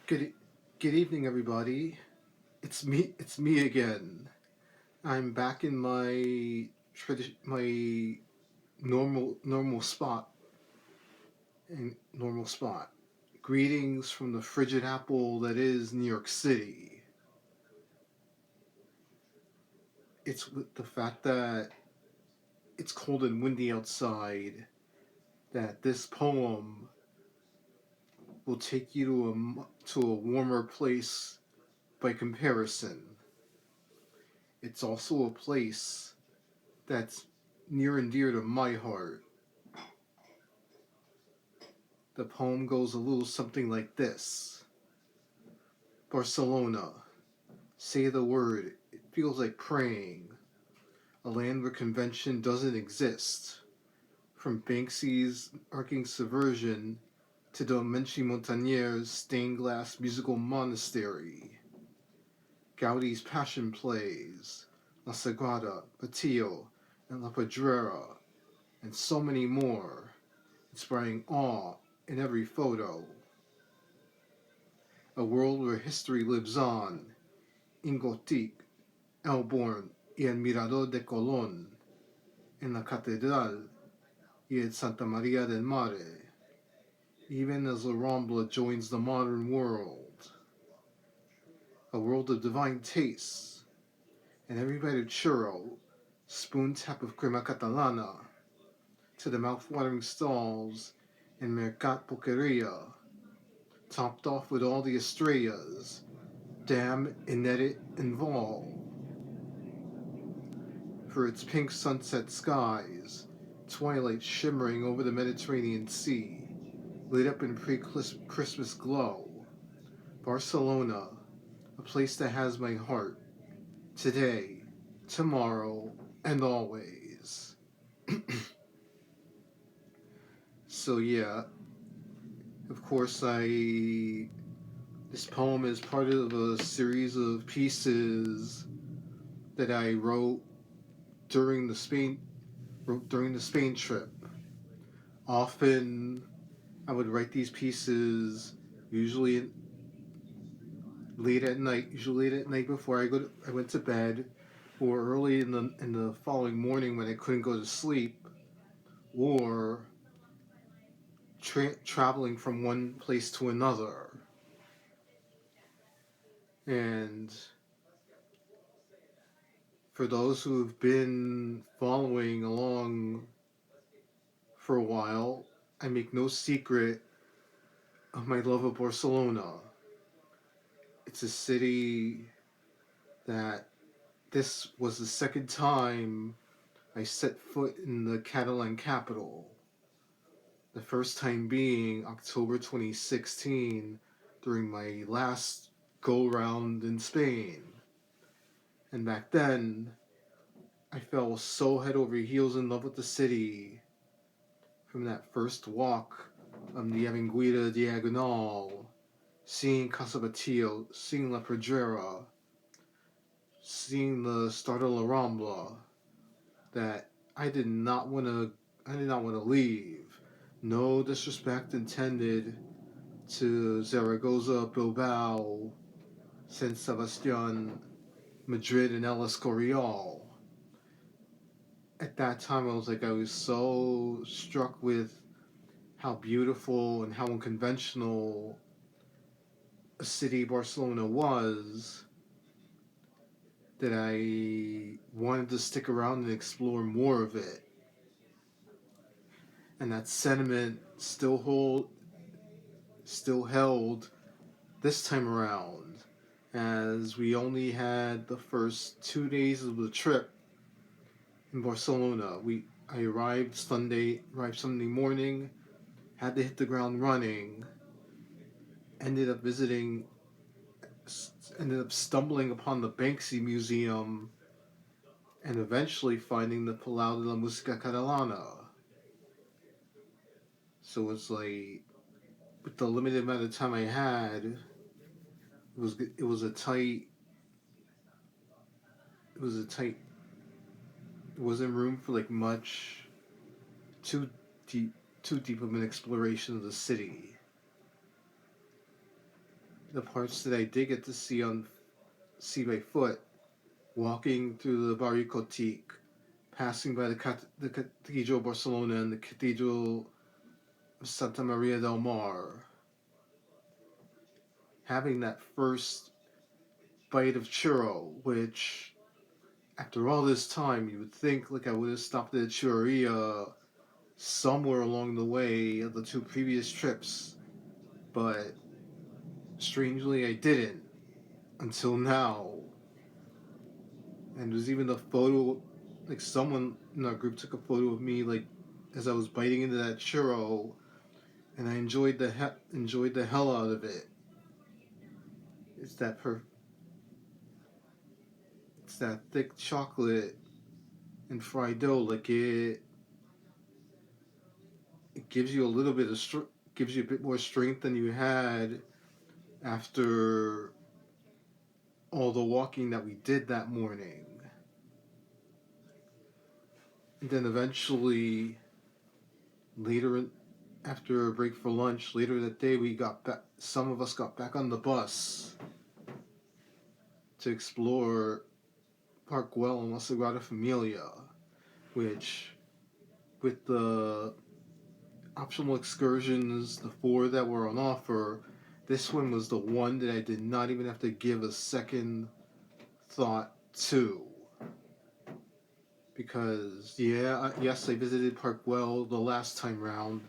Good, good evening, everybody. It's me again. I'm back in my normal spot and normal spot. Greetings from the frigid apple that is New York City. It's with the fact that it's cold and windy outside that this poem will take you to a warmer place by comparison. It's also a place that's near and dear to my heart. The poem goes a little something like this: Barcelona, say the word, it feels like praying. A land where convention doesn't exist. From Banksy's arcing subversion to Montaner's stained glass musical monastery. Gaudi's passion plays, La Sagrada, Batillo, and La Pedrera, and so many more, inspiring awe in every photo. A world where history lives on, in Gothic, Elborn y el Mirador de Colón, en la Catedral y en Santa Maria del Mare, even as La Rambla joins the modern world. A world of divine tastes, and every bite of churro, spoon tap of crema catalana, to the mouth-watering stalls in Mercat Poqueria, topped off with all the estrellas, Dam, Inédit, and Vol. For its pink sunset skies, twilight shimmering over the Mediterranean Sea, lit up in pre-Christmas glow. Barcelona, a place that has my heart, today, tomorrow, and always. So yeah, of course this poem is part of a series of pieces that I wrote during the Spain trip. Often I would write these pieces usually late at night before I went to bed, or early in the following morning when I couldn't go to sleep, or traveling from one place to another. And for those who have been following along for a while, I make no secret of my love of Barcelona. It's a city that this was the second time I set foot in the Catalan capital. The first time being October 2016 during my last go round in Spain. And back then, I fell so head over heels in love with the city from that first walk on the Avenida Diagonal, seeing Casa Batillo, seeing La Pedrera, seeing the start of La Rambla, that I did not want to leave. No disrespect intended to Zaragoza, Bilbao, San Sebastian, Madrid, and El Escorial. At that time, I was so struck with how beautiful and how unconventional a city Barcelona was, that I wanted to stick around and explore more of it. And that sentiment still held this time around, as we only had the first 2 days of the trip in Barcelona. I arrived Sunday morning, had to hit the ground running, ended up stumbling upon the Banksy Museum, and eventually finding the Palau de la Musica Catalana. So it's like, with the limited amount of time I had, it was a tight, it wasn't room for like much too deep, too deep of an exploration of the city. the parts that I did get to see by foot, walking through the Barri Cotique, passing by the Cathedral of Barcelona and the Cathedral of Santa Maria del Mar, having that first bite of churro, which after all this time you would think like I would have stopped at a churreria somewhere along the way of the two previous trips, but strangely I didn't until now. And there's even a photo, like someone in our group took a photo of me like as I was biting into that churro, and I enjoyed the hell out of it. It's that it's that thick chocolate and fried dough. Like it gives you a little bit of gives you a bit more strength than you had after all the walking that we did that morning. And then eventually, later after a break for lunch, later that day, we got back. Some of us got back on the bus to explore Parc Guell and La Sagrada Familia, which, with the optional excursions, the 4 that were on offer, this one was the one that I did not even have to give a second thought to. Because, yes, I visited Parc Guell the last time round,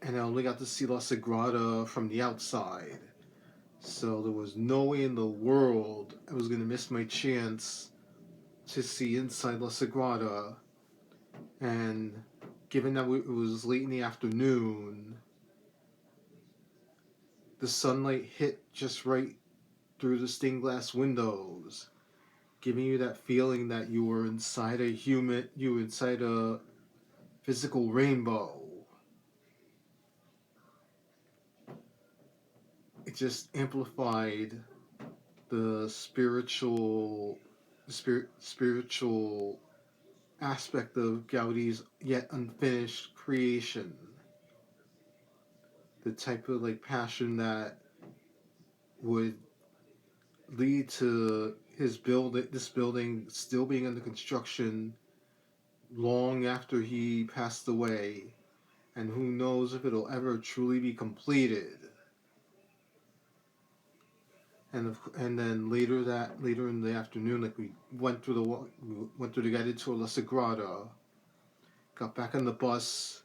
and I only got to see La Sagrada from the outside. So there was no way in the world I was going to miss my chance to see inside La Sagrada. And given that it was late in the afternoon, the sunlight hit just right through the stained glass windows, giving you that feeling that you were inside a physical rainbow. It just amplified the spiritual aspect of Gaudi's yet unfinished creation. The type of like passion that would lead to this building still being under construction long after he passed away, and who knows if it'll ever truly be completed. And then later in the afternoon, like we went through the guided tour La Sagrada, got back on the bus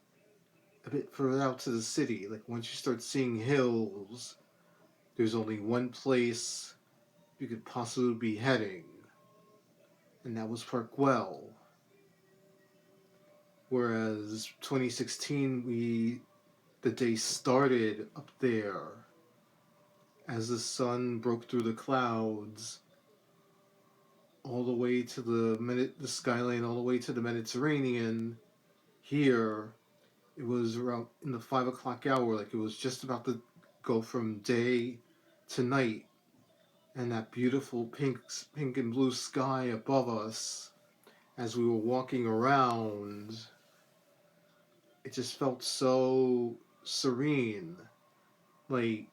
a bit further out to the city. Like once you start seeing hills, there's only one place you could possibly be heading, and that was Parc Guell. Whereas 2016, the day started up there as the sun broke through the clouds all the way to the skyline, all the way to the Mediterranean. Here, it was around in the 5 o'clock hour, like it was just about to go from day to night, and that beautiful pink and blue sky above us as we were walking around, it just felt so serene. Like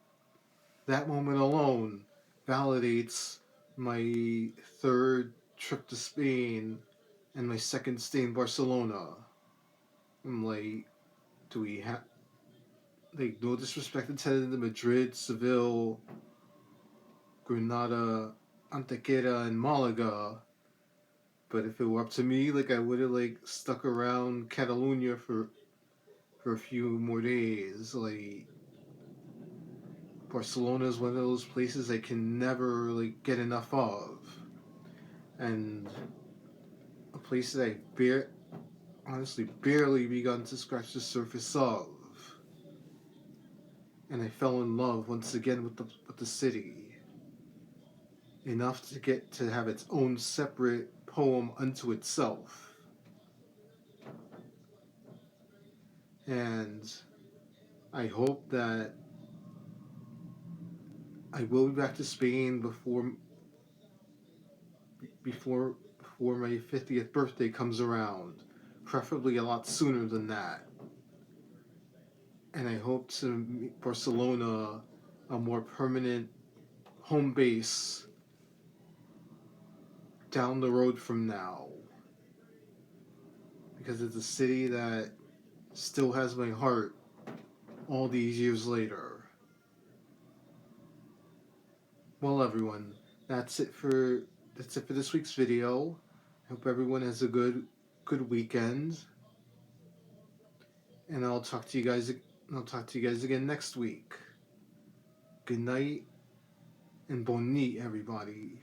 that moment alone validates my third trip to Spain and my second stay in Barcelona. I'm like, do we have, like, no disrespect intended to Madrid, Seville, Granada, Antequera, and Malaga, but if it were up to me, like, I would have, like, stuck around Catalonia for a few more days. Like, Barcelona is one of those places I can never, like, get enough of. And a place that honestly barely begun to scratch the surface of. And I fell in love once again with the city. Enough to get to have its own separate poem unto itself. And I hope that I will be back to Spain before my 50th birthday comes around, preferably a lot sooner than that. And I hope to meet Barcelona a more permanent home base down the road from now, because it's a city that still has my heart all these years later. Well, everyone, that's it for this week's video. I hope everyone has a good weekend, and I'll talk to you guys again next week. Good night and bon nuit, everybody.